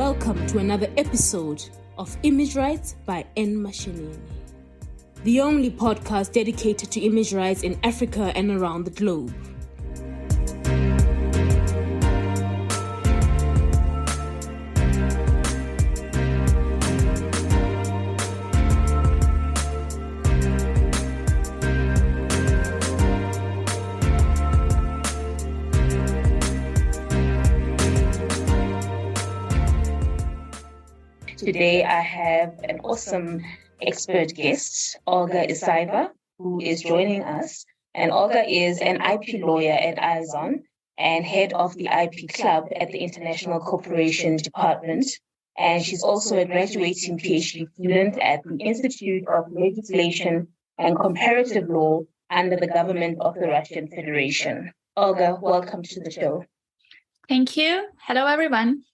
Welcome to another episode of Image Rights by N. Mashinini, the only podcast dedicated to image rights in Africa and around the globe. Today, I have an awesome expert guest, Olga Isaeva, who is joining us. And Olga is an IP lawyer at IZON and head of the IP Club at the International Cooperation Department. And she's also a graduating PhD student at the Institute of Legislation and Comparative Law under the government of the Russian Federation. Olga, welcome to the show. Thank you. Hello, everyone.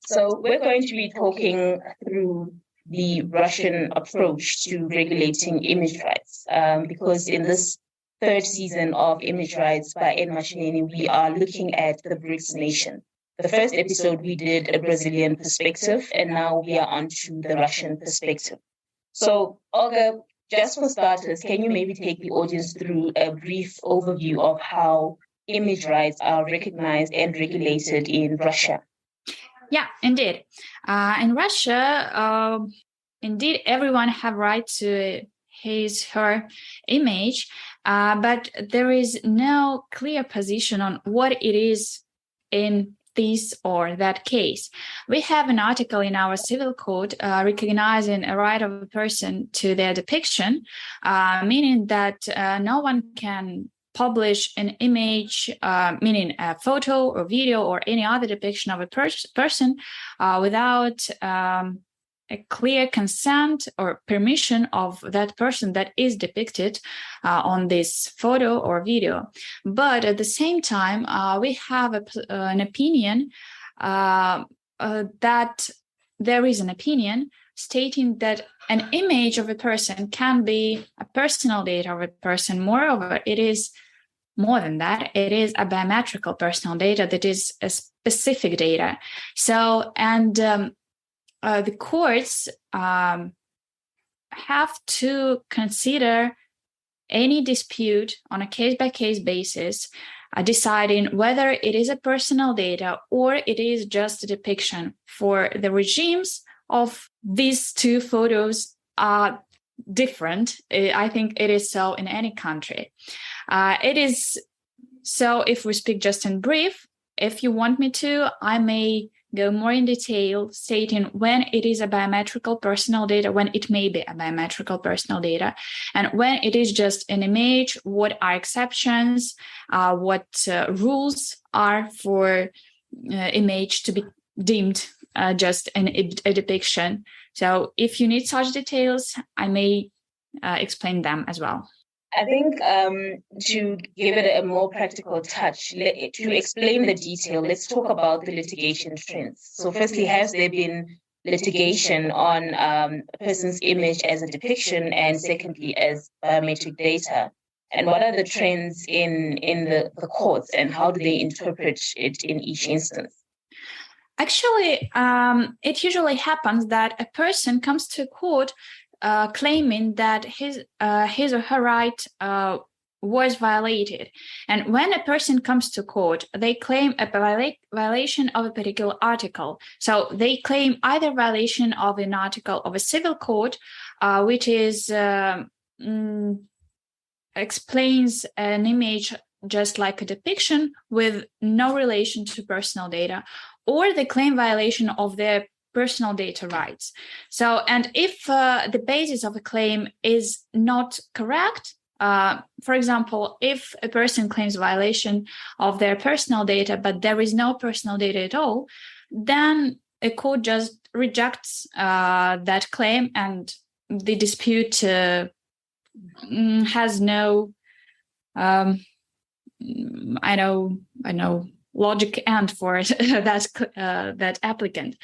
So we're going to be talking through the Russian approach to regulating image rights, because in this third season of Image Rights by N. Mashinini, we are looking at the BRICS nation. The first episode, we did a Brazilian perspective, and now we are on to the Russian perspective. So, Olga, just for starters, can you maybe take the audience through a brief overview of how image rights are recognized and regulated in Russia? Yeah, indeed. In Russia, indeed, everyone have right to her image, but there is no clear position on what it is in this or that case. We have an article in our civil code recognizing a right of a person to their depiction, meaning that no one can publish an image, meaning a photo or video or any other depiction of a person without a clear consent or permission of that person that is depicted on this photo or video. But at the same time, we have an opinion that there is an opinion stating that an image of a person can be a personal data of a person. Moreover, it is more than that, it is a biometrical personal data that is a specific data. So, and the courts have to consider any dispute on a case-by-case basis, deciding whether it is a personal data or it is just a depiction. For the regimes of these two photos are different. I think it is so in any country. It is so if we speak just in brief. If you want me to, I may go more in detail stating when it is a biometrical personal data, when it may be a biometrical personal data, and when it is just an image, what are exceptions, what rules are for image to be deemed just a depiction. So if you need such details, I may explain them as well. I think to give it a more practical touch, to explain the detail, let's talk about the litigation trends. So firstly, has there been litigation on a person's image as a depiction, and secondly, as biometric data? And what are the trends in the courts, and how do they interpret it in each instance? Actually, it usually happens that a person comes to court claiming that his or her right was violated. And when a person comes to court, they claim a violation of a particular article. So they claim either violation of an article of a civil code, which is explains an image just like a depiction with no relation to personal data, or they claim violation of their personal data rights. So, and if the basis of a claim is not correct, for example, if a person claims violation of their personal data, but there is no personal data at all, then a court just rejects that claim, and the dispute has no, I know, logic end for that applicant.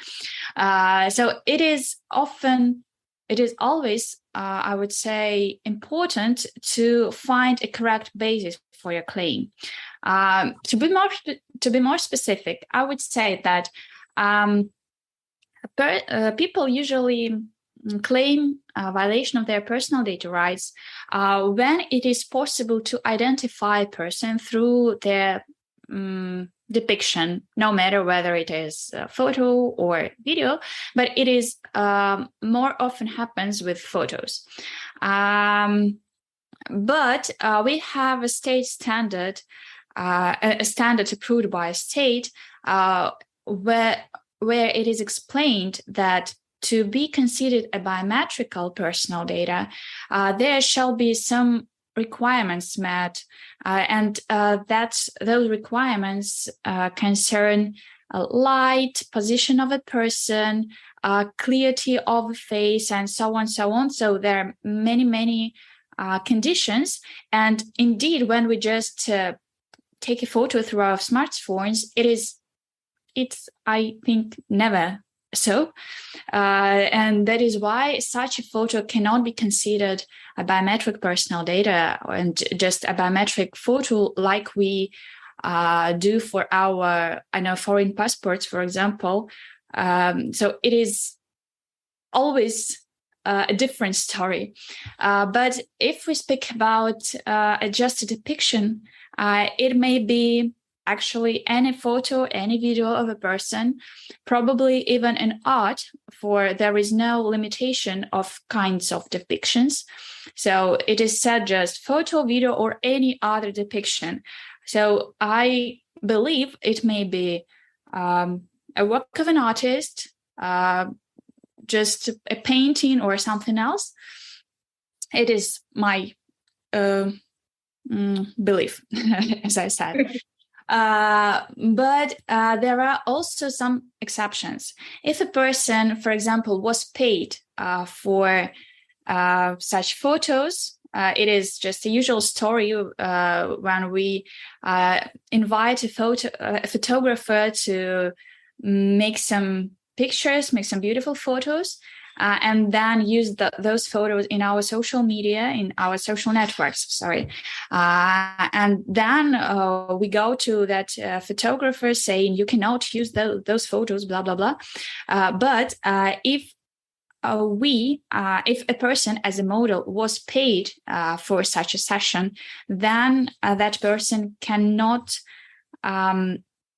So it is always, I would say, important to find a correct basis for your claim. To be more specific, I would say that People usually claim a violation of their personal data rights when it is possible to identify a person through their depiction, no matter whether it is a photo or video, but it is more often happens with photos. But we have a state standard, a standard approved by a state, where it is explained that to be considered a biometrical personal data, there shall be some requirements met, and those requirements concern light, position of a person, clarity of a face, and so on, so on. So there are many conditions, and indeed, when we just take a photo through our smartphones, it's I think never so, and that is why such a photo cannot be considered a biometric personal data and just a biometric photo like we do for our foreign passports, for example. So it is always a different story. But if we speak about just a depiction, it may be actually any photo, any video of a person, probably even an art, for there is no limitation of kinds of depictions. So it is said just photo, video, or any other depiction. So I believe it may be a work of an artist, just a painting or something else. It is my belief, as I said. But there are also some exceptions. If a person, for example, was paid for such photos, it is just a usual story when we invite a photographer to make some pictures, make some beautiful photos, and then use those photos in our social media, in our social networks, and then we go to that photographer saying, you cannot use those photos, blah, blah, blah. But if a person as a model was paid for such a session, then that person cannot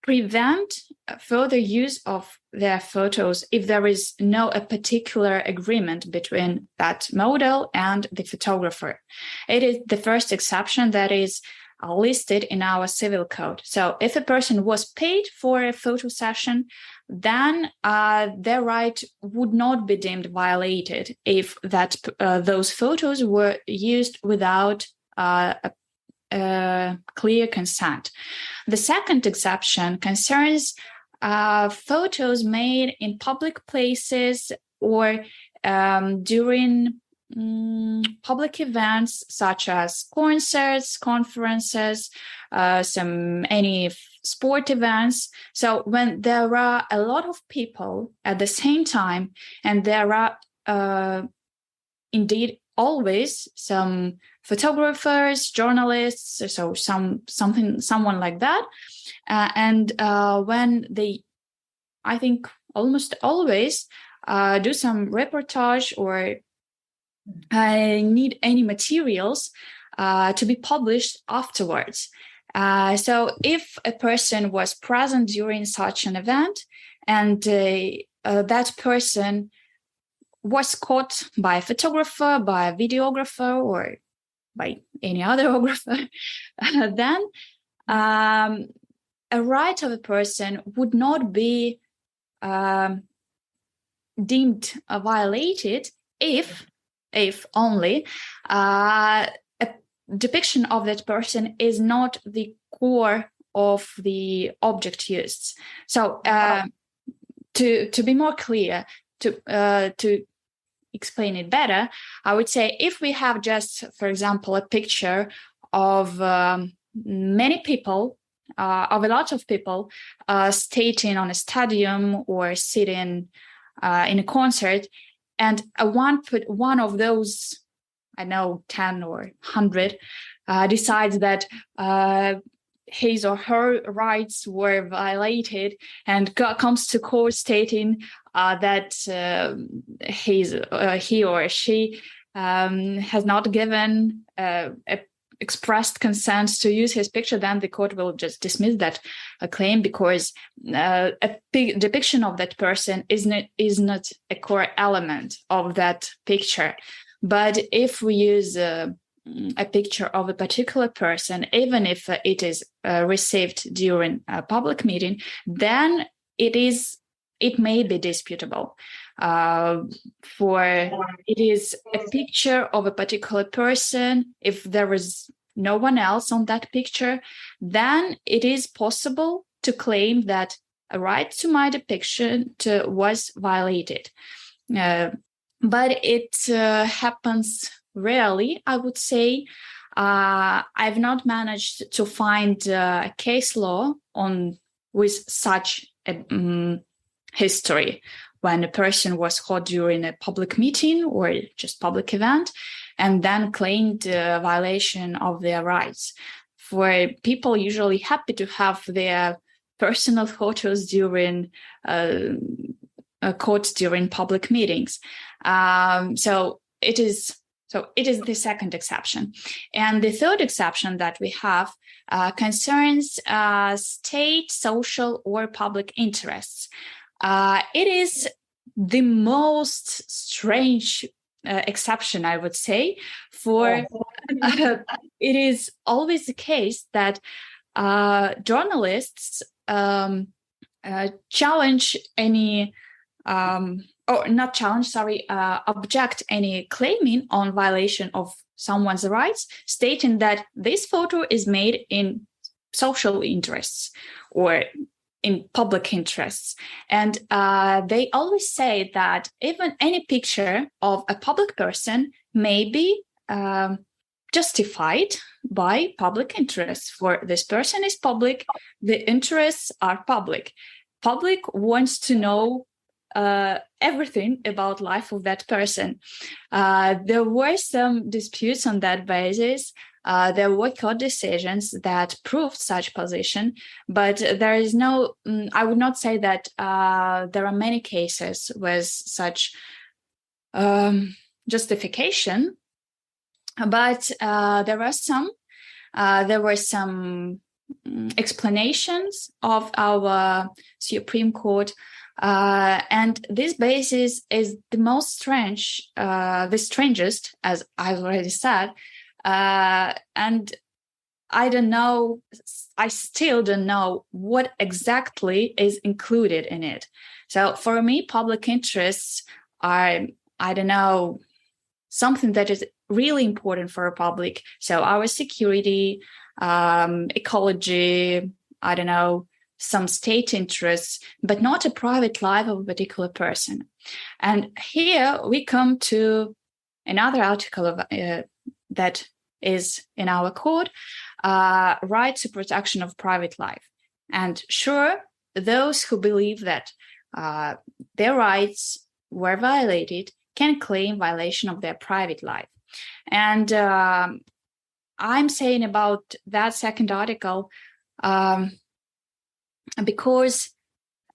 prevent further use of their photos if there is a particular agreement between that model and the photographer. It is the first exception that is listed in our civil code. So if a person was paid for a photo session, then their right would not be deemed violated if those photos were used without clear consent. The second exception concerns photos made in public places or during public events such as concerts, conferences, any sport events. So when there are a lot of people at the same time, and there are indeed always some photographers, journalists, so someone like that, and when they, I think almost always do some reportage or need any materials to be published afterwards. So if a person was present during such an event and that person was caught by a photographer, by a videographer, or by any other photographer, then a right of a person would not be deemed violated if only a depiction of that person is not the core of the object used. So to be more clear, to explain it better, I would say if we have just, for example, a picture of many people, of a lot of people stating on a stadium or sitting in a concert, and one of those, 10 or 100, decides that his or her rights were violated and comes to court stating, that he or she has not given expressed consent to use his picture, then the court will just dismiss that claim, because a depiction of that person is not a core element of that picture. But if we use a picture of a particular person, even if it is received during a public meeting, then it may be disputable. For it is a picture of a particular person. If there is no one else on that picture, then it is possible to claim that a right to my depiction was violated. But it happens rarely, I would say. I've not managed to find a case law with such a history, when a person was caught during a public meeting or just public event and then claimed a violation of their rights. For people usually happy to have their personal photos during caught during public meetings. So it is the second exception. And the third exception that we have concerns state, social, or public interests. It is the most strange exception, I would say, for it is always the case that journalists challenge any object any claiming on violation of someone's rights, stating that this photo is made in social interests or in public interests. And they always say that even any picture of a public person may be justified by public interests. For this person is public, the interests are public. Public wants to know everything about life of that person. There were some disputes on that basis. There were court decisions that proved such position, but there is no, I would not say that there are many cases with such justification, but there were some explanations of our Supreme Court. And this basis is the most strange, the strangest, as I've already said. And I still don't know what exactly is included in it. So for me, public interests are, something that is really important for a public. So our security, ecology, some state interests, but not a private life of a particular person. And here we come to another article of that is in our code, right to protection of private life. And sure, those who believe that their rights were violated can claim violation of their private life. And I'm saying about that second article because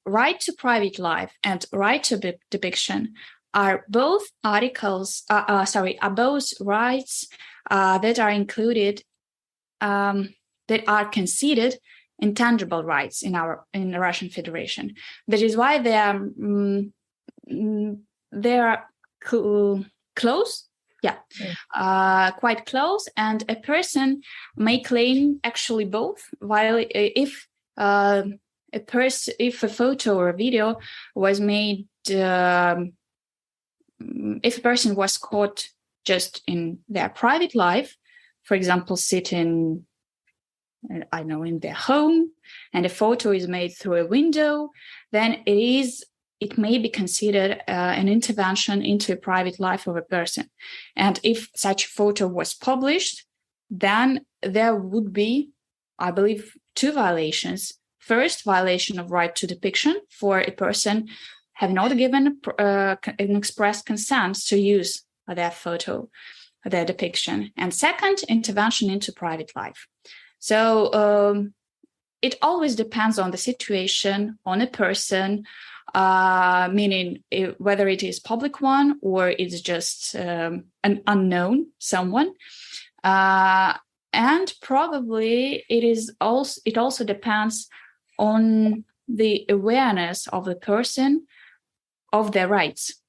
right to private life and right to depiction are both articles, are both rights that are included, that are considered intangible rights in the Russian Federation. That is why they are close. Quite close, and a person may claim actually both. While if a photo or a video was made, if a person was caught just in their private life, for example, sitting, in their home, and a photo is made through a window, then it may be considered an intervention into a private life of a person. And if such photo was published, then there would be, I believe, two violations. First, violation of right to depiction for a person have not given an express consent to use their photo, their depiction. And second, intervention into private life. So it always depends on the situation, on a person, meaning whether it is public one or it's just an unknown someone. And probably it also depends on the awareness of the person of their rights.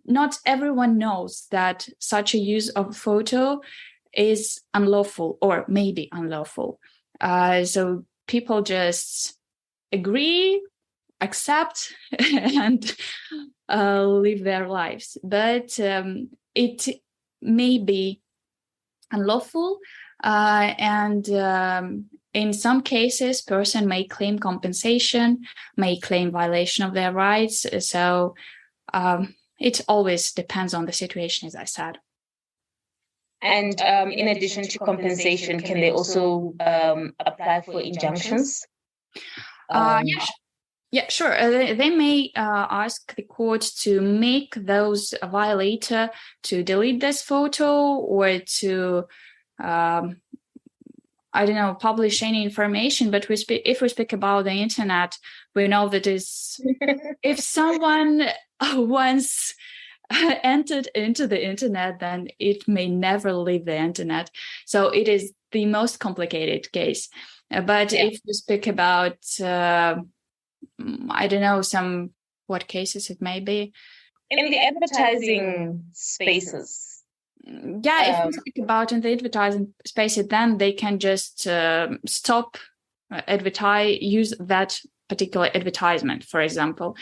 Not everyone knows that such a use of photo is unlawful or maybe unlawful. So people just agree, accept, and live their lives. But it may be unlawful, and in some cases, person may claim compensation, may claim violation of their rights. So it always depends on the situation, as I said. And in addition to compensation, can they also apply for injunctions? Yeah, sure. They may ask the court to make those violator to delete this photo or to, publish any information. But if we speak about the internet, we know that if someone once entered into the internet, then it may never leave the internet. So it is the most complicated case. But if we speak about, what cases it may be. In the advertising spaces. If we speak about in the advertising spaces, then they can just stop use that particular advertisement, for example.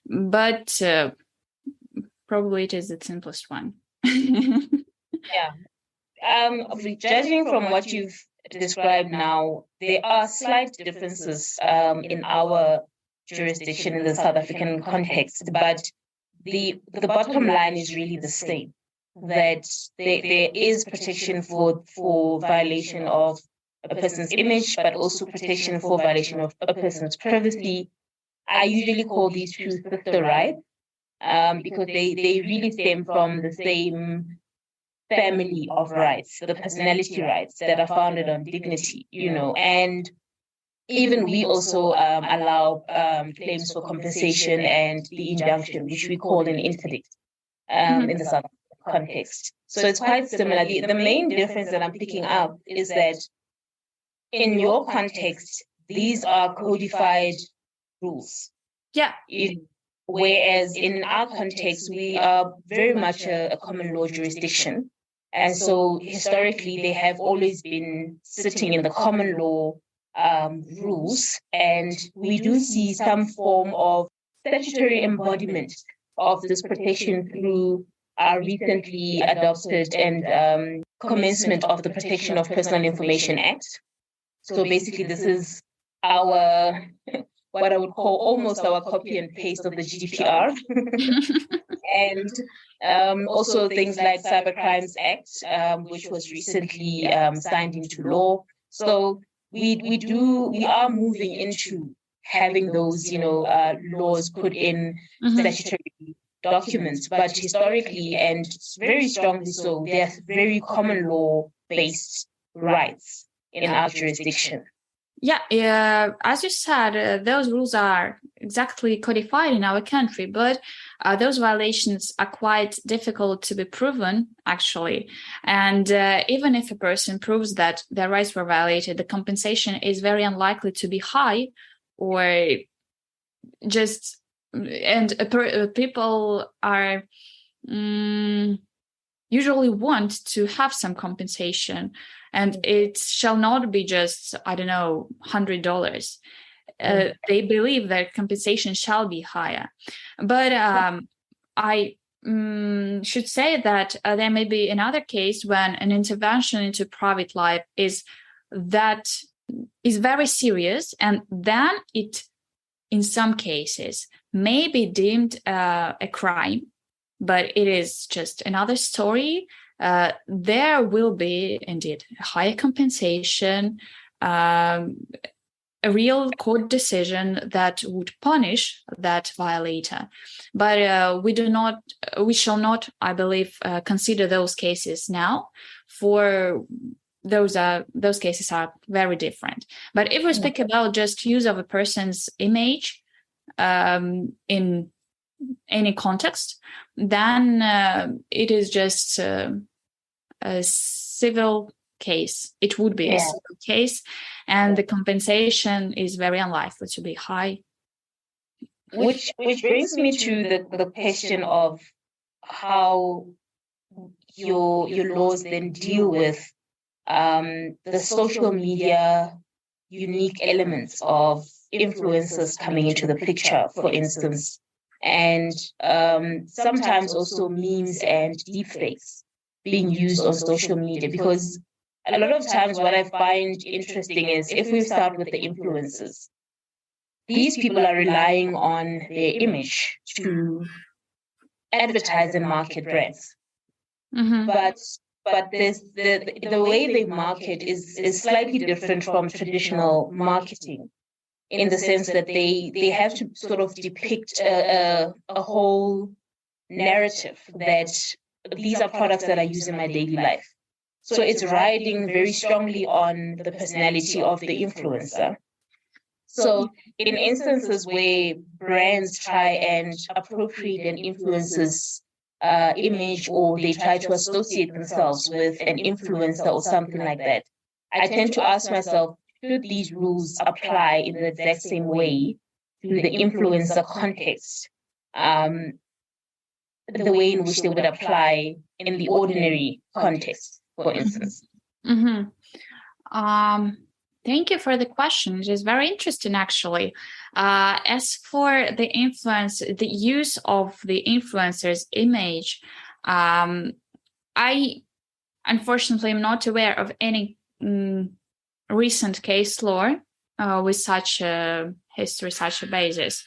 But probably it is the simplest one. Judging from what you've described now, there are slight differences in our jurisdiction in the South African context, but the bottom line is really the same, that there is protection for violation of a person's image, but also protection for violation of a person's privacy. I usually call these two sister rights because they really stem from the same family of rights, the personality rights that are founded on dignity, and even we also allow claims for compensation and the injunction, which we call an interdict in the South African context. So it's quite similar. The main difference that I'm picking up is that in your context, these are codified rules. Yeah. Whereas in our context, we are very much a common law jurisdiction. And so historically, they have always been sitting in the common law rules. And we do see some form of statutory embodiment of this protection through our recently adopted and commencement of the Protection of Personal Information Act. So basically, this is our, what I would call almost our copy and paste of the GDPR. And also things like Cyber Crimes Act, which was recently signed into law. So we are moving into having those, laws put in statutory documents, but historically and very strongly so, they're very common law based rights in our jurisdiction. Yeah, as you said, those rules are exactly codified in our country, but those violations are quite difficult to be proven, actually. And even if a person proves that their rights were violated, the compensation is very unlikely to be high, or just, and people are usually want to have some compensation. And it shall not be just, $100. They believe that compensation shall be higher. But I should say that there may be another case when an intervention into private life is very serious, and then it, in some cases, may be deemed a crime, but it is just another story. There will be indeed a higher compensation, a real court decision that would punish that violator. But we shall not, I believe, consider those cases now for those cases are very different. But if we speak about just use of a person's image in any context, then it is just a civil case. It would be a civil case, and the compensation is very unlikely to be high. Which brings me to the question of how your laws then deal with the social media unique elements of influencers coming into the picture, for instance, and sometimes also memes and deepfakes being used on social media. Because a lot of times what I find interesting is, if we start with the influencers, these people are relying on their image to advertise and market brands. Mm-hmm. But there's the way they market is slightly different from traditional marketing, in the sense that they have to sort of depict a whole narrative that these are products that I use in my daily life. So it's riding very strongly on the personality of the influencer. So in instances where brands try and appropriate an influencer's image, or they try to associate themselves with an influencer or something like that, I tend to ask myself, should these rules apply in the exact same way to the influencer context, the way in which they would apply in the ordinary context, for instance? Mm-hmm. Thank you for the question. It is very interesting, actually. As for the use of the influencer's image, I unfortunately am not aware of any recent case law with such a history, such a basis.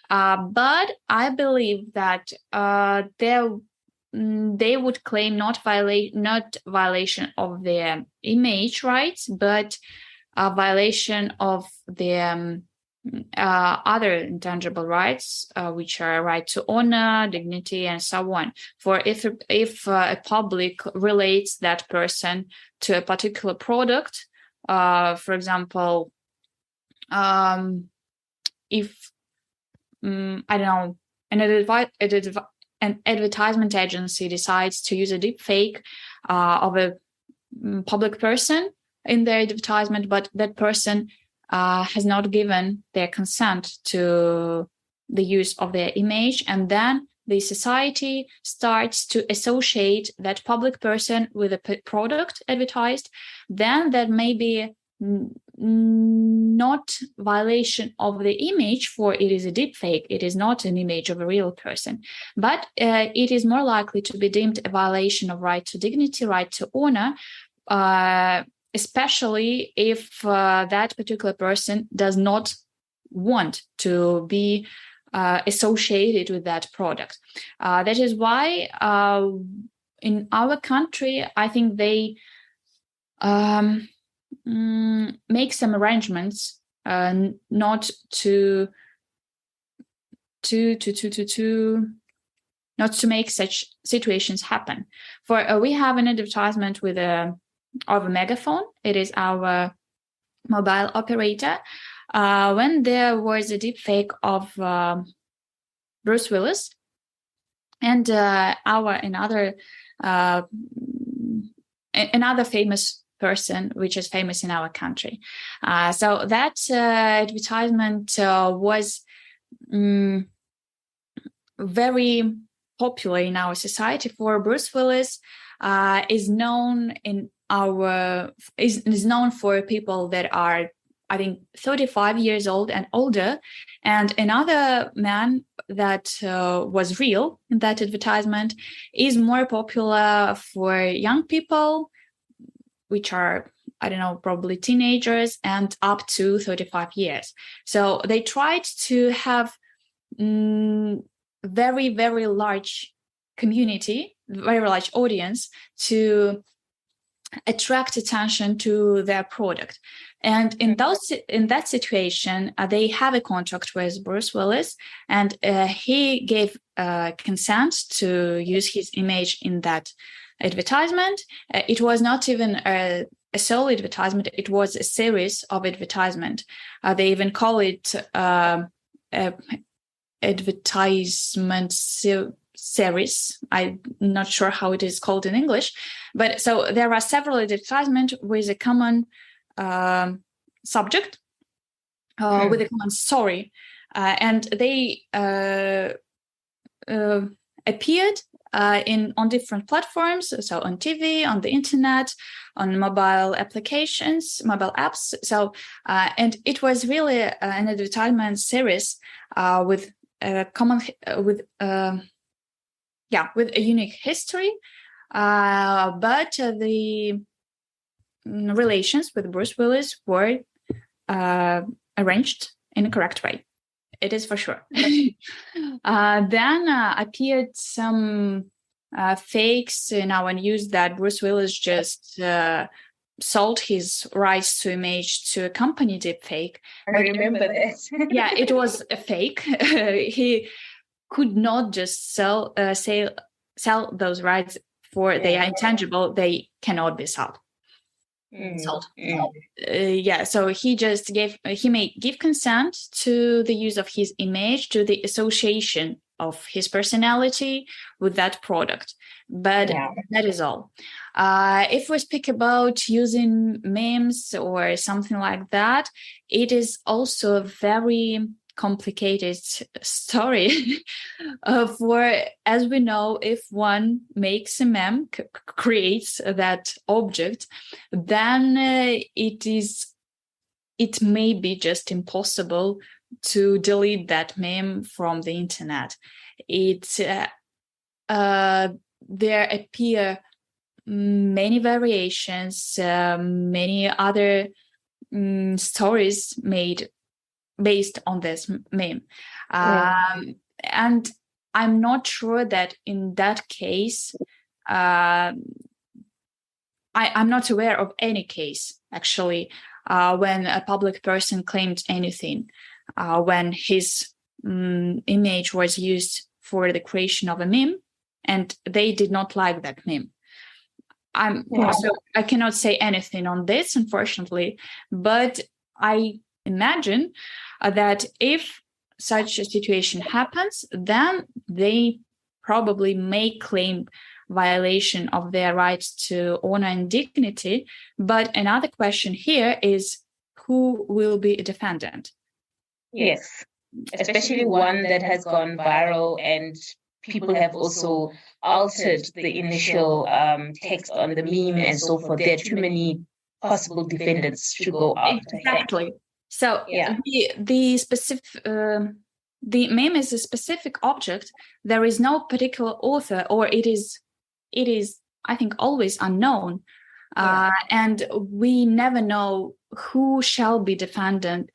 But I believe that they would claim not violation of their image rights, but a violation of the other intangible rights, which are right to honor, dignity, and so on. For if a public relates that person to a particular product, for example, if I don't know, an advertisement agency decides to use a deep fake of a public person in their advertisement, but that person has not given their consent to the use of their image, and then the society starts to associate that public person with a product advertised, then that may be not violation of the image, for it is a deep fake. It is not an image of a real person, but it is more likely to be deemed a violation of right to dignity, right to honor, especially if that particular person does not want to be associated with that product. That is why in our country, I think they make some arrangements not to make such situations happen. For we have an advertisement with of a megaphone. It is our mobile operator. When there was a deep fake of Bruce Willis and another famous person, which is famous in our country. So that advertisement was very popular in our society. For Bruce Willis is known for people that are, I think, 35 years old and older. And another man that was real in that advertisement is more popular for young people, which are, I don't know, probably teenagers and up to 35 years. So they tried to have very, very large community, very large audience to attract attention to their product. And in that situation, they have a contract with Bruce Willis, and he gave consent to use his image in that advertisement. It was not even a a sole advertisement. It was a series of advertisement. They even call it advertisement series. I'm not sure how it is called in English, but so there are several advertisements with a common subject, with a common story, and they appeared on different platforms, so on TV, on the internet, on mobile applications, mobile apps. So and it was really an advertisement series with a common with a unique history, but the relations with Bruce Willis were arranged in a correct way. It is for sure. Then appeared some fakes in our news that Bruce Willis just sold his rights to image to a company deepfake. I remember that. Yeah, it was a fake. He could not just sell those rights, for they are intangible. They cannot be sold. So he may give consent to the use of his image, to the association of his personality with that product, but that is all. If we speak about using memes or something like that, it is also a very complicated story. For, as we know, if one makes a meme, creates that object, then it may be just impossible to delete that meme from the internet. There appear many variations, many other stories made based on this meme. And I'm not sure that in that case, I'm not aware of any case, actually, when a public person claimed anything, when his image was used for the creation of a meme, and they did not like that meme. So I cannot say anything on this, unfortunately, but I imagine that if such a situation happens, then they probably may claim violation of their rights to honor and dignity. But another question here is, who will be a defendant? Yes, especially one that has gone viral and people have also altered the initial text on the meme and so forth. There are too many possible defendants to go after. Exactly. So the specific the meme is a specific object. There is no particular author, or it is I think always unknown, and we never know who defendant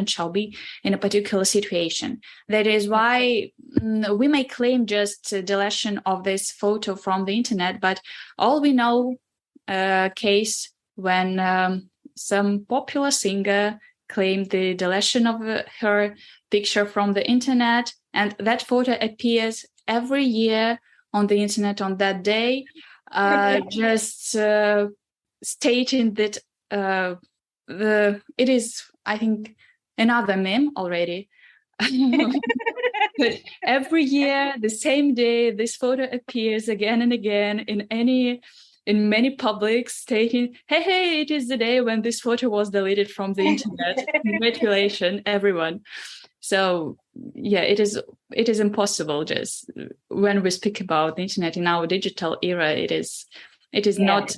shall be in a particular situation. That is why we may claim just deletion of this photo from the internet, but all we know case when some popular singer claimed the deletion of her picture from the internet, and that photo appears every year on the internet on that day, just stating that it is, I think, another meme already. But every year, the same day, this photo appears again and again in many publics, stating, hey, it is the day when this photo was deleted from the internet. Congratulations, everyone. So it is impossible. Just when we speak about the internet in our digital era, it is not.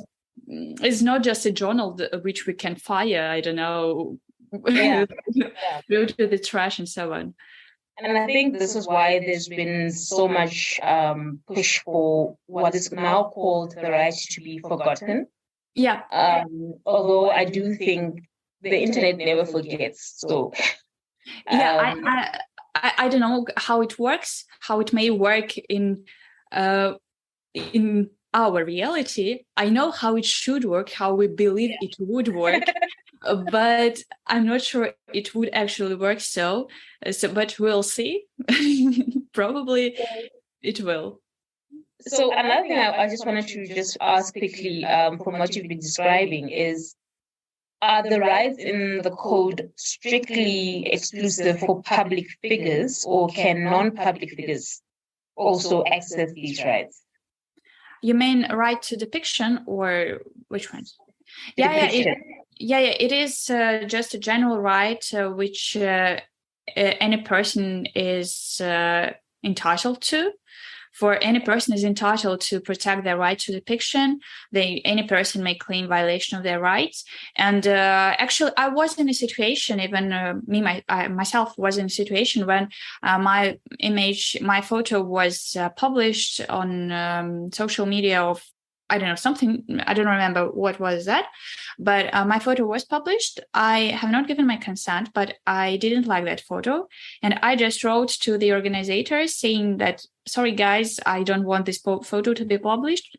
It's not just a journal which we can fire. I don't know, go to the trash and so on. And I think this is why there's been so much push for what is now called the right to be forgotten. Yeah. Although I do think the internet never forgets. So I don't know how it works, how it may work in our reality. I know how it should work, how we believe it would work. But I'm not sure it would actually work so, but we'll see. Probably it will. So another thing I just wanted to just ask quickly, from what you've been describing is, are the rights in the code strictly exclusive for public figures, or can non-public figures also access these rights? You mean right to depiction, or which one? Depiction. It is just a general right which any person is entitled to. For any person is entitled to protect their right to depiction. Any person may claim violation of their rights. And actually, I was in a situation, even myself was in a situation when my photo was published on social media of, I don't know, something, I don't remember what was that, but my photo was published. I have not given my consent, but I didn't like that photo. And I just wrote to the organizers saying that, sorry, guys, I don't want this photo to be published.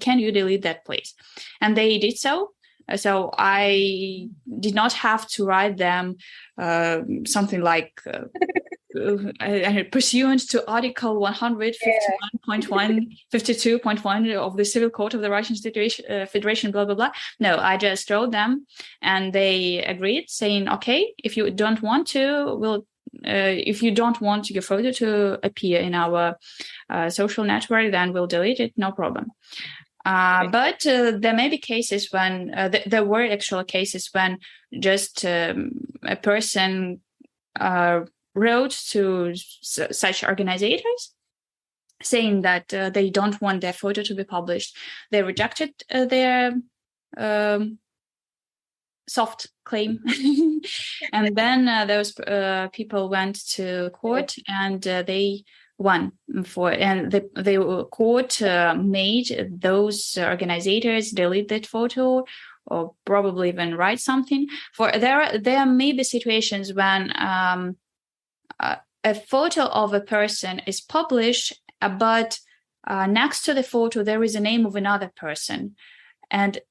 Can you delete that, please? And they did so. So I did not have to write them something like... pursuant to Article 151.1, 52.1 of the Civil Code of the Russian Federation, blah, blah, blah. No, I just wrote them and they agreed, saying, okay, if you don't want to, if you don't want your photo to appear in our social network, then we'll delete it, no problem. But there may be cases when, there were actual cases when just a person wrote to such organizers saying that they don't want their photo to be published. They rejected their soft claim. And then those people went to court and they won and the court made those organizers delete that photo, or probably even write something. For there may be situations when a photo of a person is published, but next to the photo there is a name of another person, and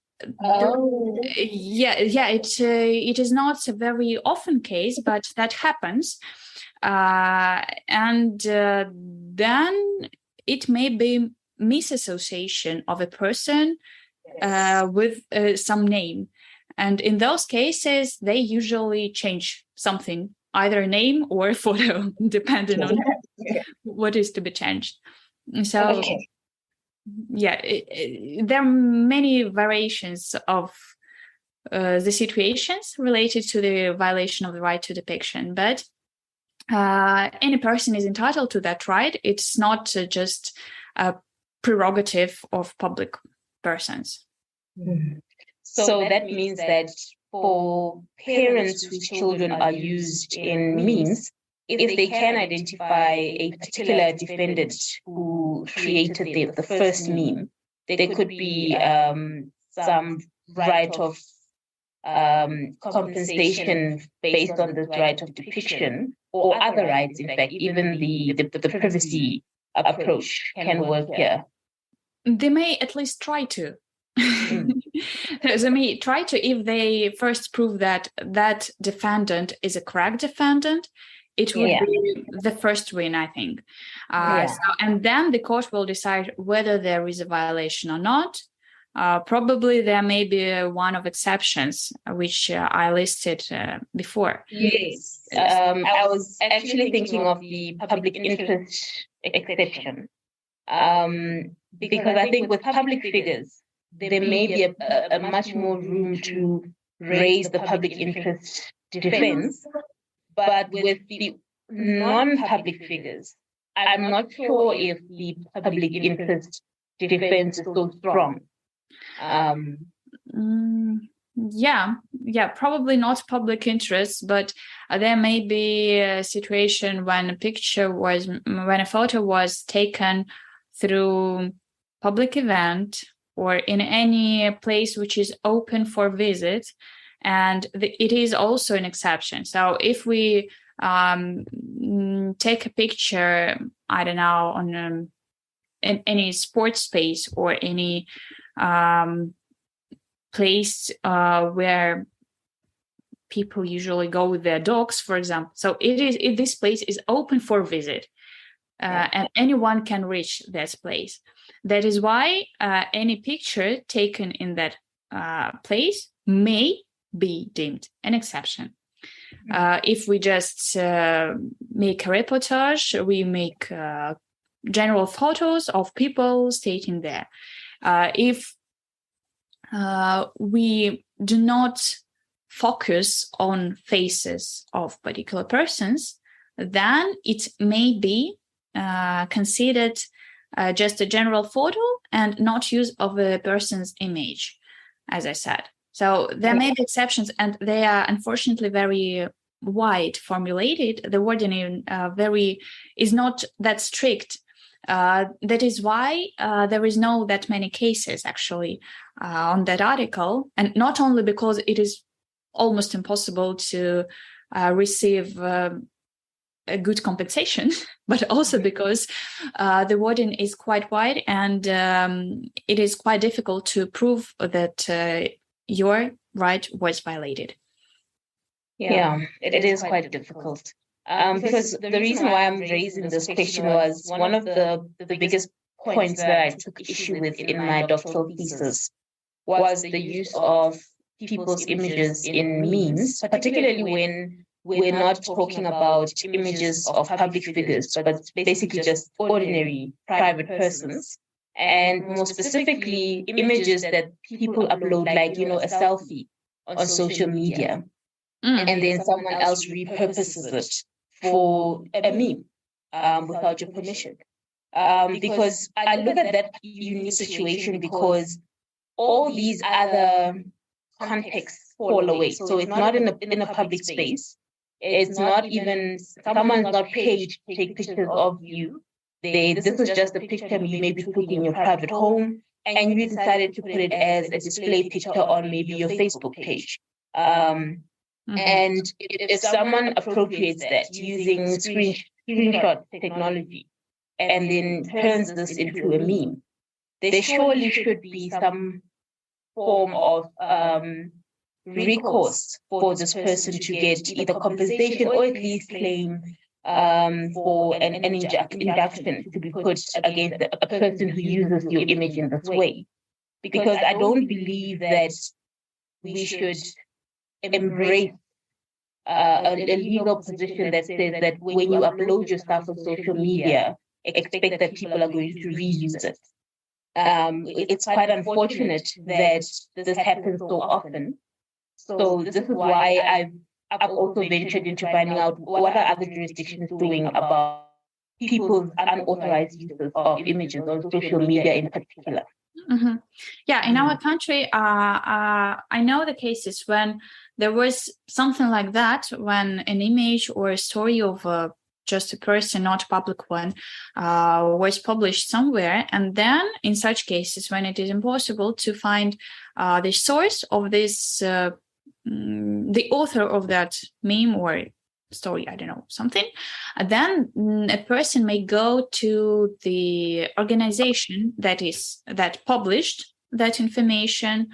it is not a very often case, but that happens, and then it may be misassociation of a person with some name, and in those cases they usually change something, either name or photo, depending on what is to be changed. So, there are many variations of the situations related to the violation of the right to depiction, but any person is entitled to that right. It's not just a prerogative of public persons. Mm-hmm. So that means that for parents whose children are used in memes, if they can identify a particular defendant who created the first meme, there could be some right of compensation based on this right of depiction, or other rights. In fact, even the privacy approach can work here. They may at least try to. They may try to, if they first prove that that defendant is a correct defendant, it would be the first win, I think. And then the court will decide whether there is a violation or not. Probably there may be one of exceptions, which I listed before. Yes. I was actually thinking of the public interest exception. Because I think with public figures, there may be a much more room to raise the public interest defense. But with the non-public figures, I'm not sure if the public interest defense is so strong. Probably not public interest, but there may be a situation when a photo was taken through public event or in any place which is open for visit, and it is also an exception. So if we take a picture, I don't know, on in any sports space or any place where people usually go with their dogs, for example. So this place is open for visit, and anyone can reach this place. That is why any picture taken in that place may be deemed an exception. If we just make a reportage, we make general photos of people staying there. If we do not focus on faces of particular persons, then it may be considered just a general photo and not use of a person's image, as I said. So there may be exceptions, and they are unfortunately very wide formulated. The wording is not that strict. That is why there is no that many cases actually on that article, and not only because it is almost impossible to receive a good compensation, but also because the wording is quite wide, and it is quite difficult to prove that your right was violated. Yeah, it is quite difficult. Because the reason why I'm raising this question was one of the biggest points that I took issue with in my doctoral thesis was the use of people's images in memes, particularly when we're not talking about images of public figures, but basically just ordinary private persons. And more specifically, images that people upload, like, a selfie on social media. And then someone else repurposes it for a meme without your permission. Because I look at that unique situation because all these other contexts fall away. So it's not in a public space. It's not even, someone's not paid to take pictures of you. This is just a picture you maybe took in your private home, and you decided to put it as a display picture on maybe your Facebook page. And if someone appropriates that using screenshot technology and then turns this into a meme, there surely should be some form of recourse for this person to get either compensation or at least claim for an injunction to be put against a person who uses your image in this way. Because I don't believe that we should embrace a legal position that says that when you upload your stuff on social media, expect that people are going to reuse it. It's quite unfortunate that this happens so often. So this is why I've also ventured into finding out what are other jurisdictions doing about people's unauthorized uses of images on social media in particular. Mm-hmm. Yeah, in our country, I know the cases when there was something like that, when an image or a story of just a person, not a public one, was published somewhere. And then in such cases, when it is impossible to find the source of this, the author of that meme or story, I don't know, something, then a person may go to the organization that published that information,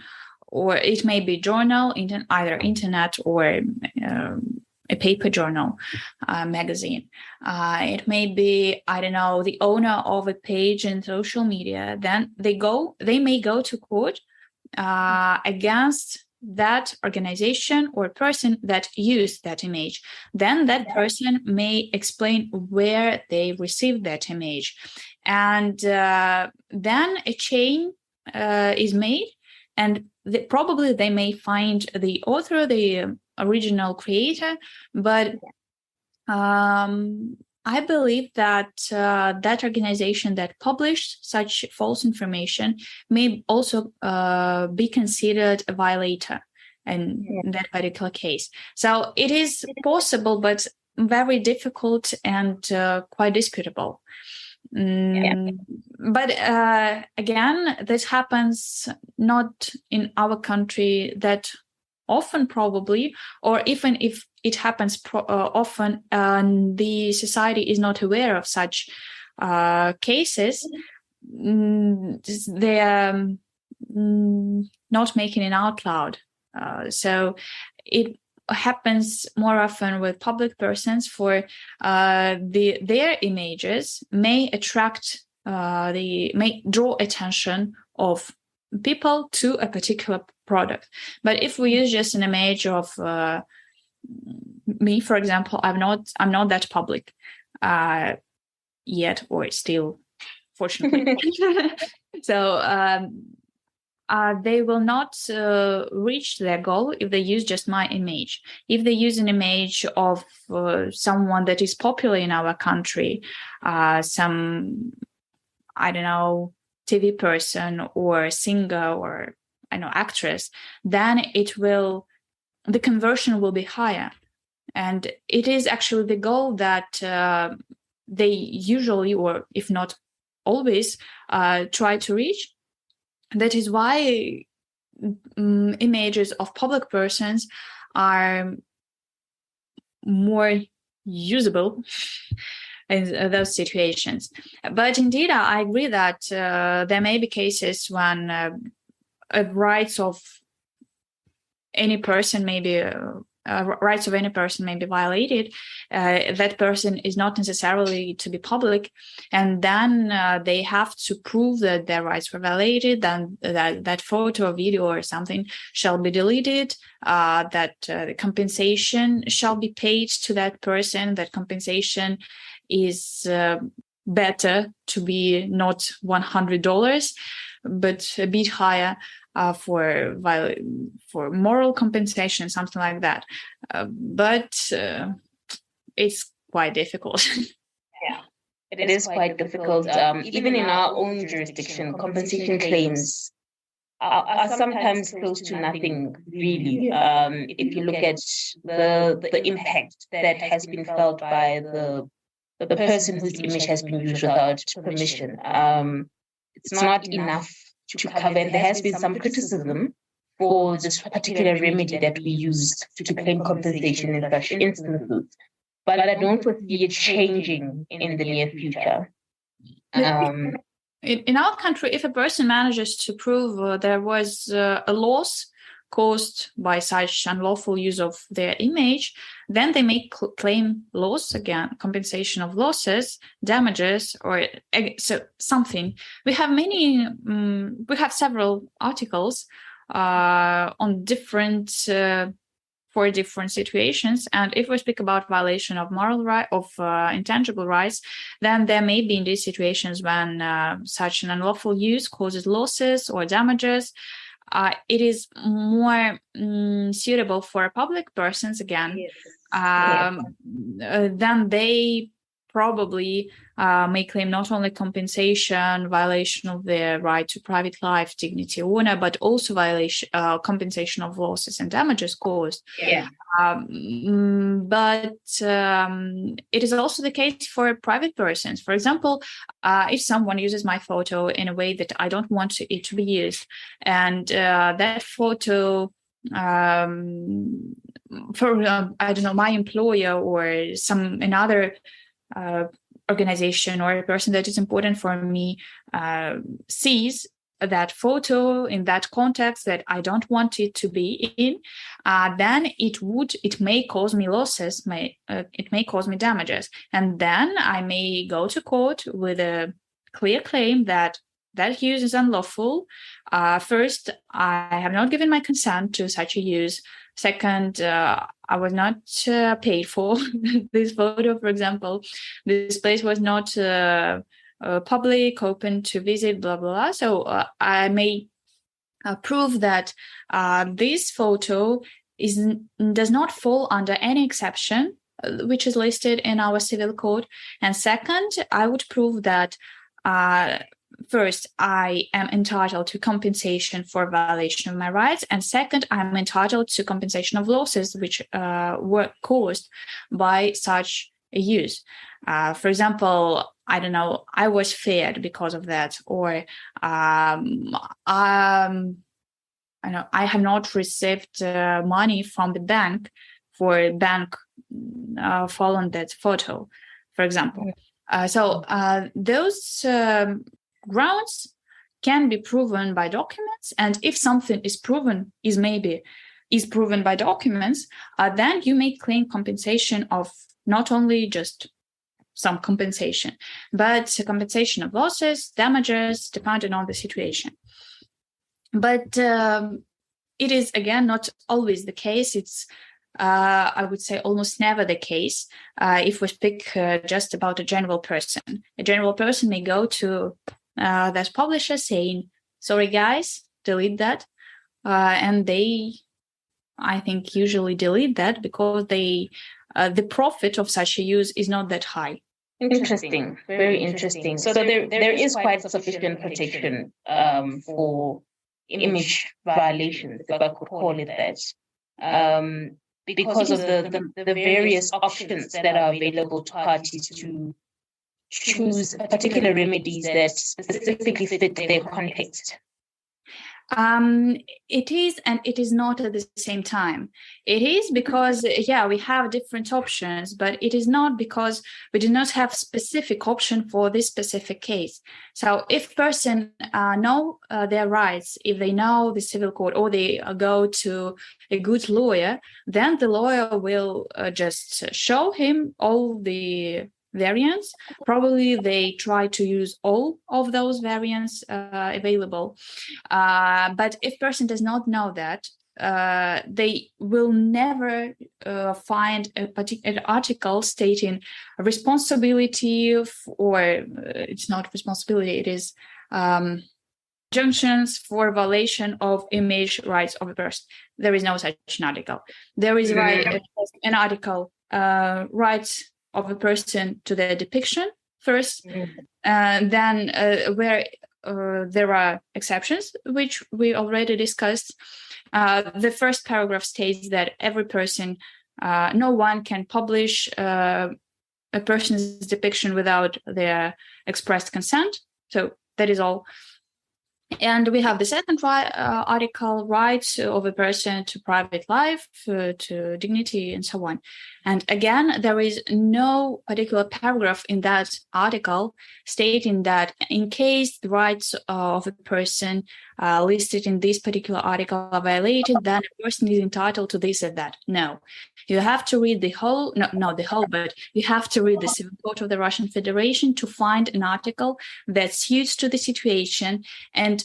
or it may be journal, either internet or a paper journal, magazine. It may be, I don't know, the owner of a page in social media. Then they may go to court against that organization or person that used that image. Then that person may explain where they received that image. And then a chain is made, and probably they may find the author, the original creator, but I believe that that organization that published such false information may also be considered a violator in that particular case. So it is possible, but very difficult and quite disputable. But again, this happens not in our country that often, probably, or even if it happens often, the society is not aware of such cases. They are not making it out loud. So it happens more often with public persons, for their images may attract they may draw attention of people to a particular product. But if we use just an image of me, for example, I'm not that public yet, or still, fortunately. So they will not reach their goal if they use just my image. If they use an image of someone that is popular in our country, some, I don't know, TV person or singer or actress, then the conversion will be higher. And it is actually the goal that they usually, or if not always, try to reach. That is why images of public persons are more usable in those situations. But indeed, I agree that there may be cases when rights of any person may be violated. That person is not necessarily to be public, and then they have to prove that their rights were violated. Then that photo or video or something shall be deleted. That the compensation shall be paid to that person. That compensation is better to be not $100, but a bit higher. For moral compensation, something like that. But it's quite difficult. Yeah, it is quite difficult. Even in our own jurisdiction, compensation claims are sometimes close to nothing, really. If you look at the impact that has been felt by the person whose image has been used without permission, it's not enough to cover. And there has been some criticism for this particular remedy that we used to claim compensation in such instances. But I don't foresee it changing in the near future. In our country, if a person manages to prove there was a loss caused by such unlawful use of their image, then they may claim loss again, compensation of losses, damages, or so something. We have several articles on different for different situations. And if we speak about violation of moral right of intangible rights, then there may be in these situations when such an unlawful use causes losses or damages. It is more suitable for public persons again. Yes. Then they probably may claim not only compensation, violation of their right to private life, dignity, honor, but also compensation of losses and damages caused. Yeah. But it is also the case for private persons. For example, if someone uses my photo in a way that I don't want it to be used, and that photo for I don't know, my employer or another organization or a person that is important for me sees that photo in that context that I don't want it to be in, then it may cause me losses, it may cause me damages, and then I may go to court with a clear claim that use is unlawful. First, I have not given my consent to such a use. Second, I was not paid for this photo, for example. This place was not public, open to visit, blah, blah, blah. So I may prove that this photo does not fall under any exception which is listed in our civil code. And second, I would prove that first, I am entitled to compensation for violation of my rights. And second, I'm entitled to compensation of losses which were caused by such a use. For example, I don't know, I was fired because of that, or I have not received money from the bank for bank following that photo, for example. So those grounds can be proven by documents, and if something is proven by documents, then you may claim compensation of not only just some compensation, but compensation of losses, damages, depending on the situation. But it is, again, not always the case. It's, I would say, almost never the case if we speak just about a general person. A general person may go to that publisher saying, sorry, guys, delete that. And they, I think, usually delete that because the profit of such a use is not that high. Interesting, very interesting. So there is quite sufficient protection for image violations, if I could call it that, because of the various options that are available to parties to choose particular remedies that specifically fit their context. It is, and it is not at the same time. It is because, we have different options, but it is not because we do not have specific option for this specific case. So if person know their rights, if they know the civil court, or they go to a good lawyer, then the lawyer will just show him all the variants. Probably they try to use all of those variants available. But if person does not know that, they will never find a particular article stating responsibility or it's not responsibility, it is injunctions for violation of image rights of a person. There is no such an article. There is an article, rights of a person to the depiction first, then where there are exceptions, which we already discussed. The first paragraph states that every person, no one can publish a person's depiction without their expressed consent. So that is all. And we have the second article, rights of a person to private life, to dignity, and so on. And again, there is no particular paragraph in that article stating that in case the rights of a person listed in this particular article are violated, then a person is entitled to this or that. No, you have to read the whole, not the whole, but you have to read the Civil Code of the Russian Federation to find an article that suits to the situation and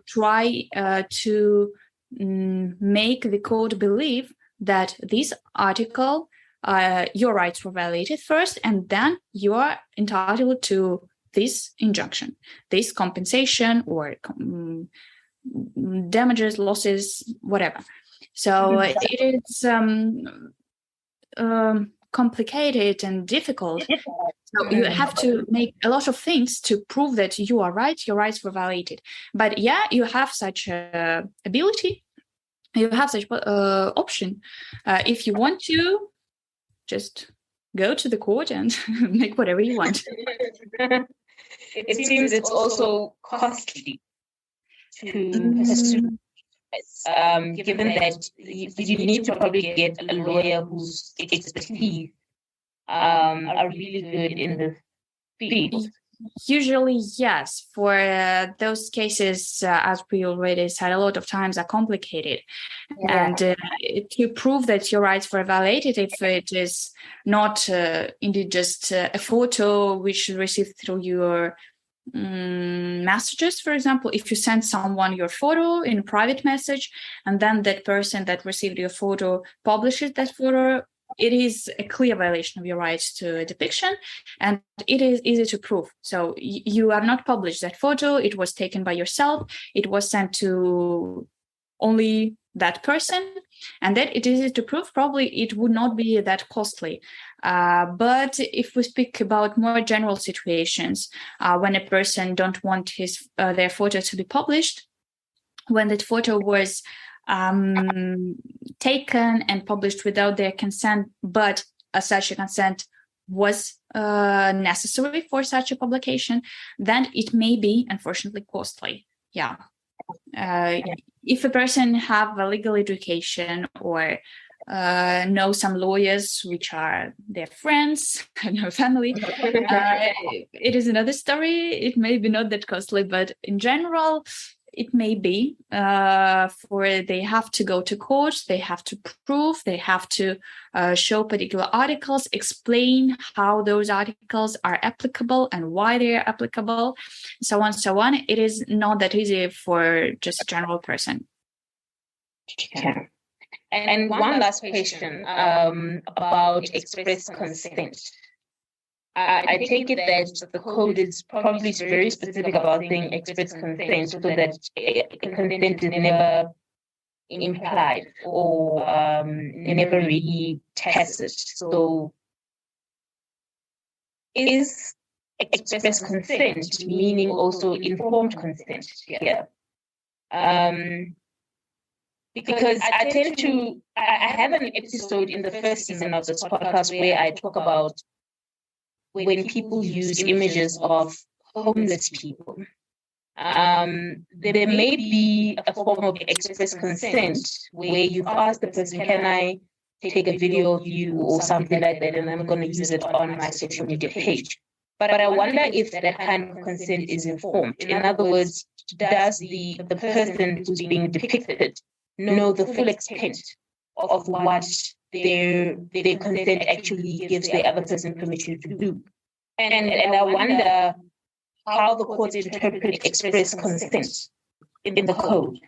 try to make the court believe that this article, your rights were violated first, and then you are entitled to this injunction, this compensation, or damages, losses, whatever. So it is complicated and difficult. So you have to make a lot of things to prove that you are right, your rights were violated. But yeah, you have such ability, you have such option. If you want to, just go to the court and make whatever you want. It seems it's also costly to pursue, given that you need to probably get a lawyer whose expertise are really good in the field. Usually, yes. For those cases, as we already said, a lot of times are complicated. Yeah. And to prove that your rights were violated, if it is not indeed just a photo which you received through your messages, for example, if you send someone your photo in a private message, and then that person that received your photo publishes that photo, it is a clear violation of your rights to depiction, and it is easy to prove. So you have not published that photo, it was taken by yourself, it was sent to only that person, and that it is easy to prove. Probably it would not be that costly. But if we speak about more general situations, when a person don't want their photo to be published, when that photo was taken and published without their consent, but such a consent was necessary for such a publication, then it may be unfortunately costly. Yeah. If a person have a legal education or know some lawyers which are their friends and her family, it is another story. It may be not that costly, but in general, it may be for they have to go to court, they have to prove, they have to show particular articles, explain how those articles are applicable and why they are applicable, so on, so on. It is not that easy for just a general person. Okay. And one last question about express consent. I take it that the code is probably very specific about saying express consent, so that consent is never implied or never really tested. So is express consent meaning also informed consent here? Because I have an episode in the first season of this podcast where I talk about when people use images of homeless people. There may be a form of express consent where you ask the person, can I take a video of you or something like that, and I'm going to use it on my social media page. But I wonder if that kind of consent is informed. In other words, does the person who's being depicted know the full extent of what their consent actually gives the other person permission to do? And I wonder how the courts interpret express consent in the code.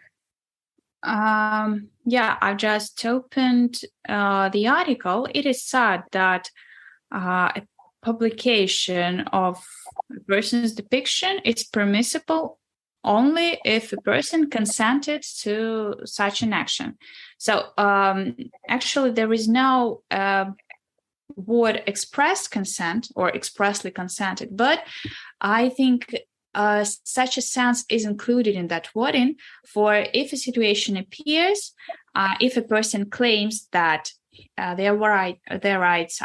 Yeah, I just opened the article. It is said that a publication of a person's depiction is permissible only if a person consented to such an action. So actually, there is no word express consent or expressly consented, but I think such a sense is included in that wording for if a situation appears, if a person claims that their rights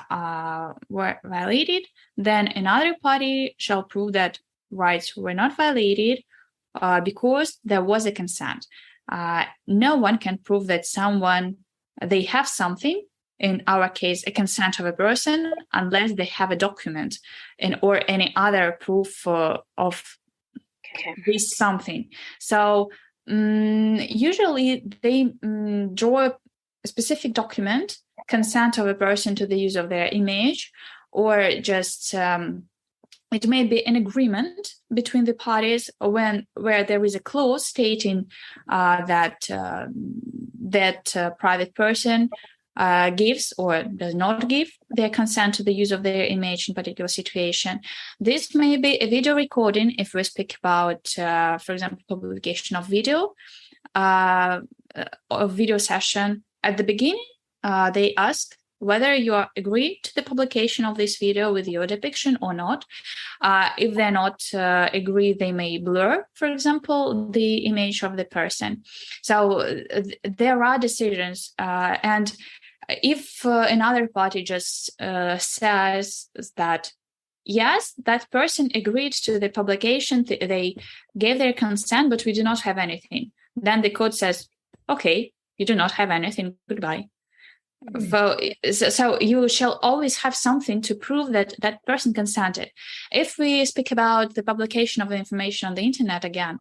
were violated, then another party shall prove that rights were not violated because there was a consent. No one can prove that they have something, in our case, a consent of a person, unless they have a document or any other proof of this something. So usually they draw a specific document, consent of a person to the use of their image, or just it may be an agreement between the parties where there is a clause stating that private person gives or does not give their consent to the use of their image in particular situation. This may be a video recording if we speak about, for example, publication of video, a video session. At the beginning, they ask whether you agree to the publication of this video with your depiction or not. If they're not agree, they may blur, for example, the image of the person. So there are decisions, and if another party just says that, yes, that person agreed to the publication, they gave their consent, but we do not have anything, then the court says, okay, you do not have anything, goodbye. So you shall always have something to prove that that person consented. If we speak about the publication of the information on the internet again,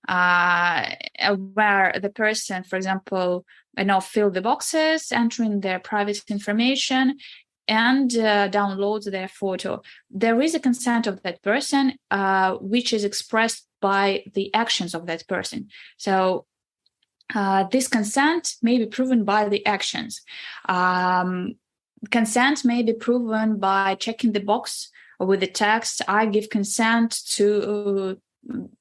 where the person, for example, fill the boxes, entering their private information, and downloads their photo, there is a consent of that person, which is expressed by the actions of that person. So this consent may be proven by the actions. Consent may be proven by checking the box with the text, I give consent to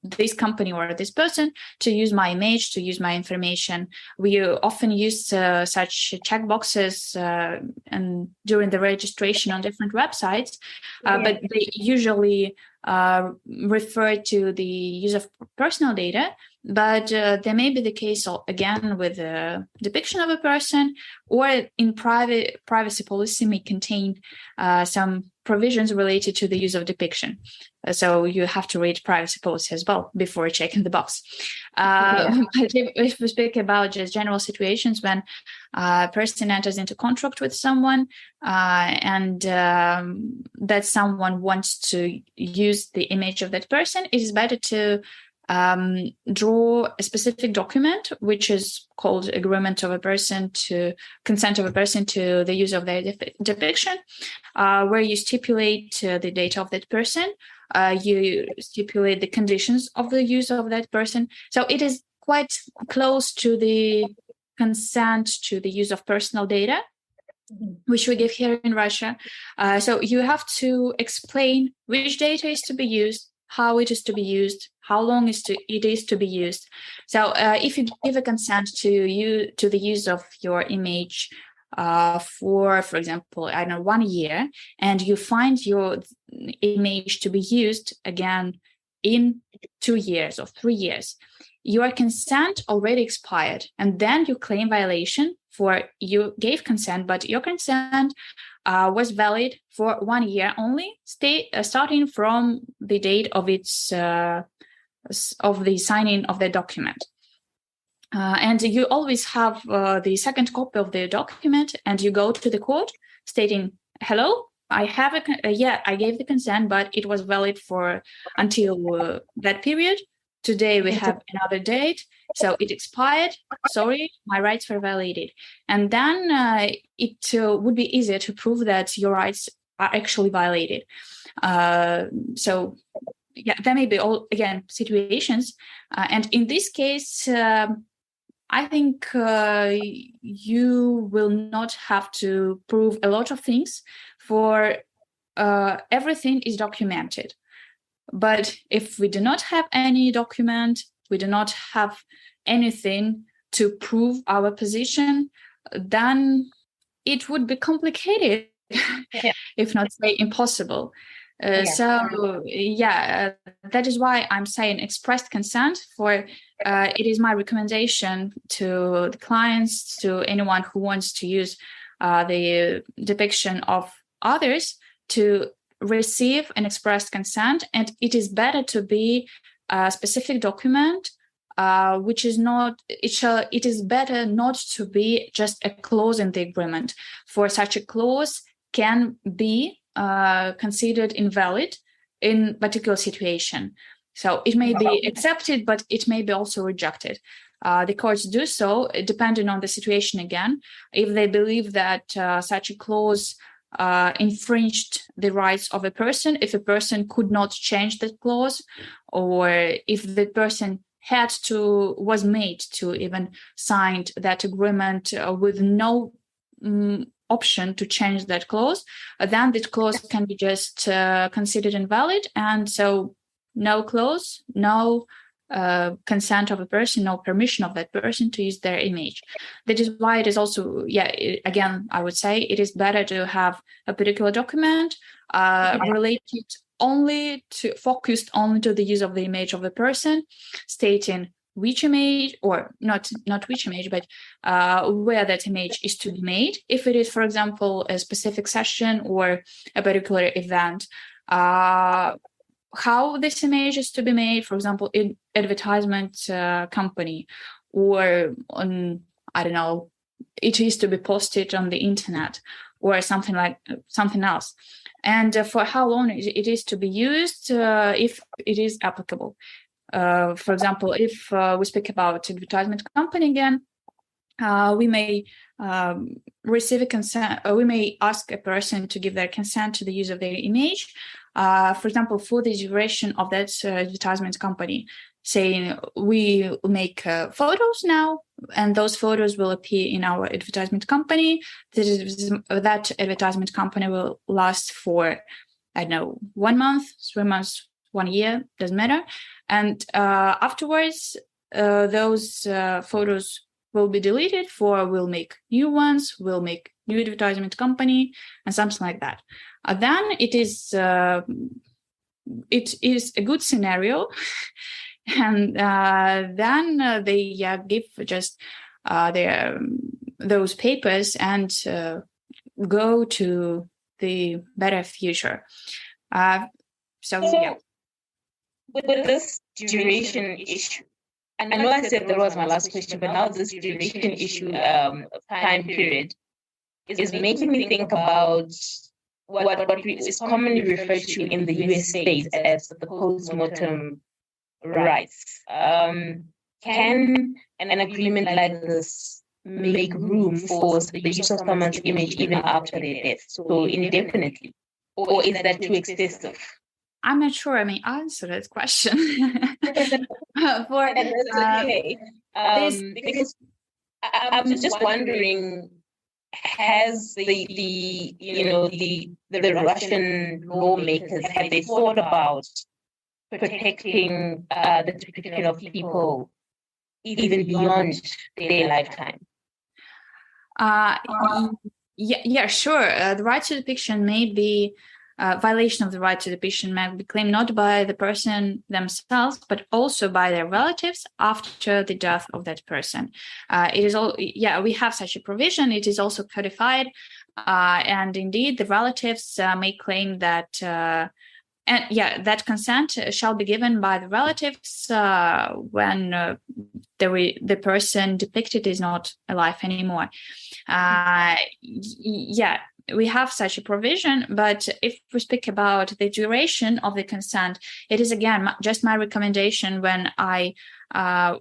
this company or this person to use my image, to use my information. We often use such check boxes and during the registration on different websites, but they usually refer to the use of personal data. But there may be the case again with a depiction of a person, or in privacy policy may contain some provisions related to the use of depiction. So you have to read privacy policy as well before checking the box. But if we speak about just general situations when a person enters into contract with someone and that someone wants to use the image of that person, it is better to draw a specific document, which is called agreement of a person to consent of a person to the use of their depiction, where you stipulate the data of that person, you stipulate the conditions of the use of that person. So it is quite close to the consent to the use of personal data, which we give here in Russia. So you have to explain which data is to be used, how it is to be used, how long it is to be used. So if you give a consent to the use of your image for example, I don't know, 1 year, and you find your image to be used again in 2 years or 3 years, your consent already expired, and then you claim violation for you gave consent, but your consent was valid for 1 year only, starting from the date of its of the signing of the document. And you always have the second copy of the document, and you go to the court stating, "Hello, I have I gave the consent, but it was valid for until that period. Today we have another date, so it expired. Sorry, my rights were violated." And then it would be easier to prove that your rights are actually violated. So yeah, there may be situations, and in this case, I think you will not have to prove a lot of things, for everything is documented. But if we do not have any document, we do not have anything to prove our position, then it would be complicated, if not say impossible. That is why I'm saying expressed consent. For it is my recommendation to the clients, to anyone who wants to use the depiction of others, to receive an expressed consent. And it is better to be a specific document, which is not, it is better not to be just a clause in the agreement, for such a clause can be considered invalid in particular situation. So it may be accepted, but it may be also rejected. The courts do so depending on the situation again. If they believe that such a clause infringed the rights of a person, if a person could not change that clause, or if the person was made to even sign that agreement with no option to change that clause, then that clause can be just considered invalid. And so no clause, no consent of a person, no permission of that person to use their image. That is why it is also, again, I would say it is better to have a particular document related focused only to the use of the image of a person, stating which image, or not which image, but where that image is to be made. If it is, for example, a specific session or a particular event, how this image is to be made, for example, in advertisement company, or on, I don't know, it is to be posted on the internet, or something else. And for how long it is to be used, if it is applicable. For example, if we speak about advertisement company again, we may receive a consent, we may ask a person to give their consent to the use of their image, for example, for the duration of that advertisement company, saying we make photos now, and those photos will appear in our advertisement company. That advertisement company will last for, I don't know, 1 month, 3 months, 1 year, doesn't matter. And afterwards, those photos will be deleted, for we'll make new ones, we'll make new advertisement company, and something like that. Then it is a good scenario. And then they give just those papers and go to the better future. With this duration issue, I know I said that was my last question, but now this duration issue time period is making me think about what is commonly referred to in the US space as the post-mortem rights. Can an agreement like this make room for the use of someone's image even after their death, so indefinitely? Or is that too excessive? I'm not sure I may answer that question. Okay. Because I'm just wondering, has the Russian lawmakers, have they thought about protecting the depiction of people even beyond their lifetime? Yeah, sure. The right to depiction may be violation of the right to depiction may be claimed not by the person themselves, but also by their relatives after the death of that person. It is all, yeah, we have such a provision. It is also codified, and indeed, the relatives may claim that. And yeah, that consent shall be given by the relatives when the person depicted is not alive anymore. Yeah, we have such a provision, but if we speak about the duration of the consent, it is again just my recommendation when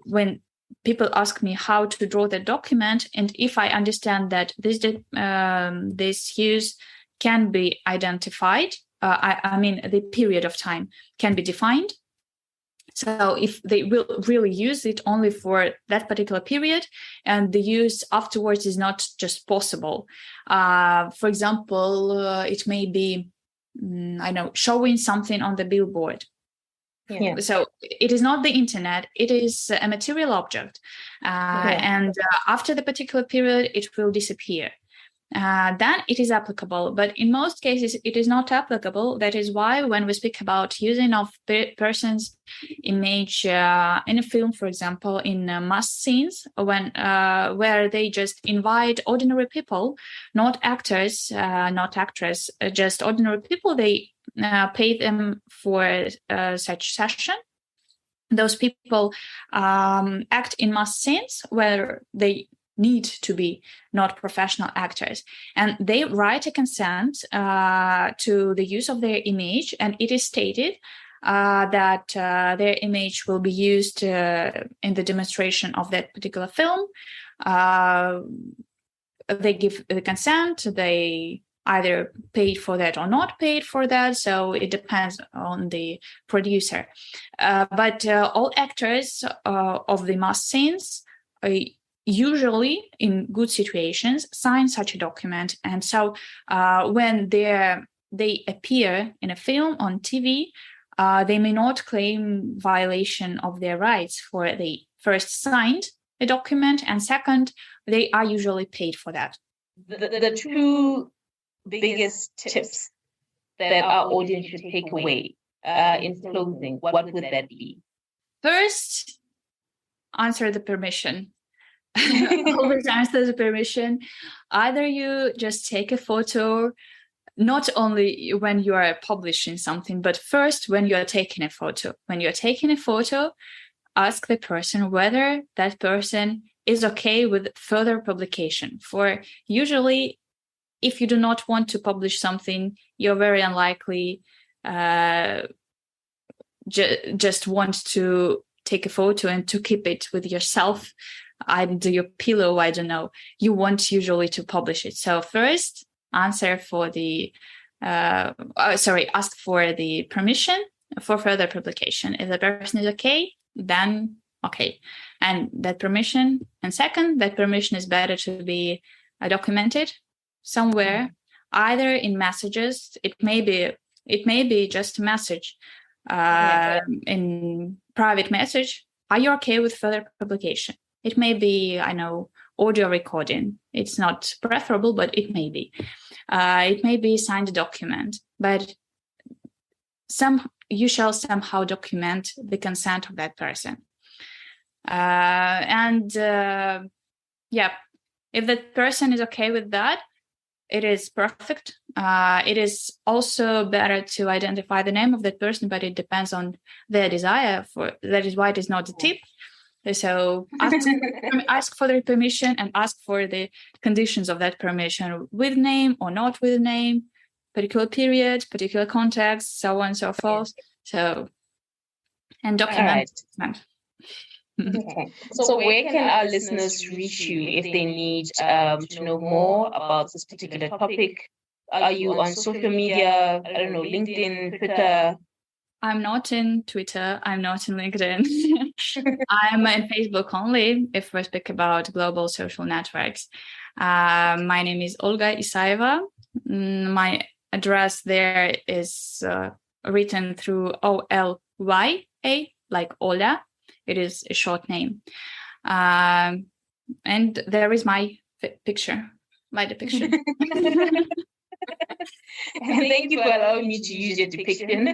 when people ask me how to draw the document, and if I understand that this use can be identified. I mean, the period of time can be defined. So if they will really use it only for that particular period, and the use afterwards is not just possible. For example, it may be, I know, showing something on the billboard. Yeah. So it is not the internet, it is a material object. And after the particular period, it will disappear. Then it is applicable, but in most cases it is not applicable. That is why when we speak about using of person's image in a film, for example, in mass scenes, where they just invite ordinary people, not actors, not actresses, just ordinary people, they pay them for such session. Those people act in mass scenes where they need to be not professional actors, and they write a consent to the use of their image, and it is stated that their image will be used in the demonstration of that particular film. They give the consent, they either paid for that or not paid for that, so it depends on the producer. But all actors of the mass scenes usually in good situations sign such a document, and so when they appear in a film on TV, they may not claim violation of their rights, for they first signed a document, and second, they are usually paid for that. The two biggest tips that our audience should take away in closing, what would that be? First, answer the permission. Always answer the permission. Either you just take a photo, not only when you are publishing something, but first when you are taking a photo. When you're taking a photo, ask the person whether that person is okay with further publication. For usually, if you do not want to publish something, you're very unlikely just want to take a photo and to keep it with yourself under your pillow. I don't know. You want usually to publish it. So first, answer for the ask for the permission for further publication. If the person is okay, then okay. And that permission, and second, that permission is better to be documented somewhere, either in messages. It may be just a message in private message. Are you okay with further publication? It may be, I know, audio recording. It's not preferable, but it may be. It may be signed document, but you shall somehow document the consent of that person. If that person is okay with that, it is perfect. It is also better to identify the name of that person, but it depends on their desire. That is why it is not a tip. So ask for the permission and ask for the conditions of that permission, with name or not with name, particular period, particular context, so on and so forth. So and document. Okay. So where can our listeners reach you if they need to know more about this particular topic? Are you on social media? I don't know, LinkedIn, Twitter? I'm not in Twitter. I'm not in LinkedIn. I'm in Facebook only if we speak about global social networks. My name is Olga Isaeva. My address there is written through OLYA, like Ola. It is a short name. And there is my picture, my depiction. And thank you for allowing me to use your depiction.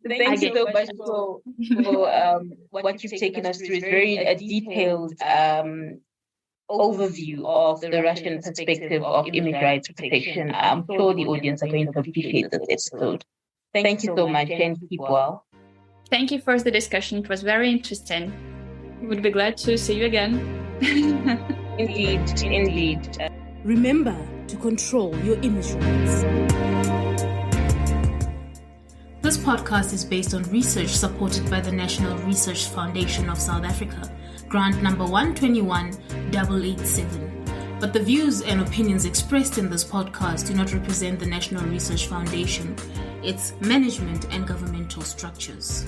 Thank you so much for what you've taken us through. It's very detailed overview of the Russian perspective of image rights protection. I'm sure the audience are going to appreciate this episode. Thank you so much and keep well. Thank you for the discussion. It was very interesting. Would be glad to see you again. Indeed. Remember to control your image rights. This podcast is based on research supported by the National Research Foundation of South Africa, grant number 121887. But the views and opinions expressed in this podcast do not represent the National Research Foundation, its management and governmental structures.